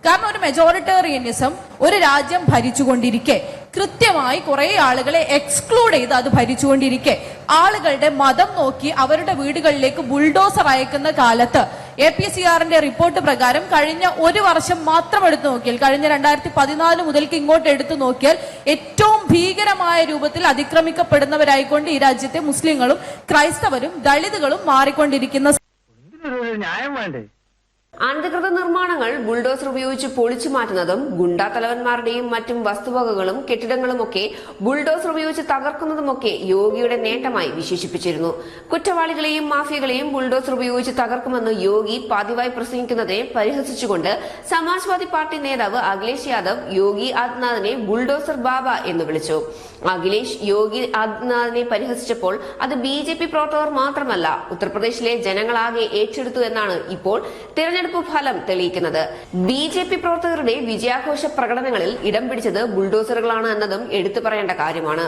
കാരണം ഒരു മെജോറിറ്റേറിയനിസം ഒരു രാജ്യം ഭരിച്ചുകൊണ്ടിരിക്കെ കൃത്യമായി കുറെ ആളുകളെ എക്സ്ക്ലൂഡ് ചെയ്ത് അത് ഭരിച്ചുകൊണ്ടിരിക്കെ ആളുകളുടെ മതം നോക്കി അവരുടെ വീടുകളിലേക്ക് ബുൾഡോസർ അയക്കുന്ന കാലത്ത് APCRന്റെ റിപ്പോർട്ട് പ്രകാരം കഴിഞ്ഞ ഒരു വർഷം മാത്രം എടുത്തു നോക്കിയാൽ, കഴിഞ്ഞ 2014 മുതൽക്ക് ഇങ്ങോട്ട് എടുത്തു നോക്കിയാൽ ഏറ്റവും ഭീകരമായ രൂപത്തിൽ അതിക്രമിക്കപ്പെടുന്നവരായിക്കൊണ്ട് ഈ രാജ്യത്തെ മുസ്ലിങ്ങളും ക്രൈസ്തവരും ദളിതുകളും മാറിക്കൊണ്ടിരിക്കുന്ന അനധികൃത നിർമ്മാണങ്ങൾ ബുൾഡോസർ ഉപയോഗിച്ച് പൊളിച്ചു മാറ്റുന്നതും ഗുണ്ടാ തലവന്മാരുടെയും മറ്റും വസ്തുവകകളും കെട്ടിടങ്ങളുമൊക്കെ ബുൾഡോസർ ഉപയോഗിച്ച് തകർക്കുന്നതുമൊക്കെ യോഗിയുടെ നേട്ടമായി വിശേഷിപ്പിച്ചിരുന്നു. കുറ്റവാളികളെയും മാഫിയകളെയും ബുൾഡോസർ ഉപയോഗിച്ച് തകർക്കുമെന്ന് യോഗി പതിവായി പ്രസംഗിക്കുന്നതിനെ പരിഹസിച്ചുകൊണ്ട് സമാജ്വാദി പാർട്ടി നേതാവ് അഖിലേഷ് യാദവ് യോഗി ആദിത്യനാഥിനെ ബുൾഡോസർ ബാബ എന്ന് വിളിച്ചു. അഖിലേഷ് യോഗി ആദിത്യനാഥിനെ പരിഹസിച്ചപ്പോൾ അത് BJP പ്രവർത്തകർ മാത്രമല്ല, ഉത്തർപ്രദേശിലെ ജനങ്ങളാകെ ഏറ്റെടുത്തു എന്നാണ് ഇപ്പോൾ തെരഞ്ഞെടുപ്പ് ഫലം തെളിയിക്കുന്നത്. BJP പ്രവർത്തകരുടെ വിജയാഘോഷ പ്രകടനങ്ങളിൽ ഇടം പിടിച്ചത് ബുൾഡോസറുകളാണ് എന്നതും എടുത്തു പറയേണ്ട കാര്യമാണ്.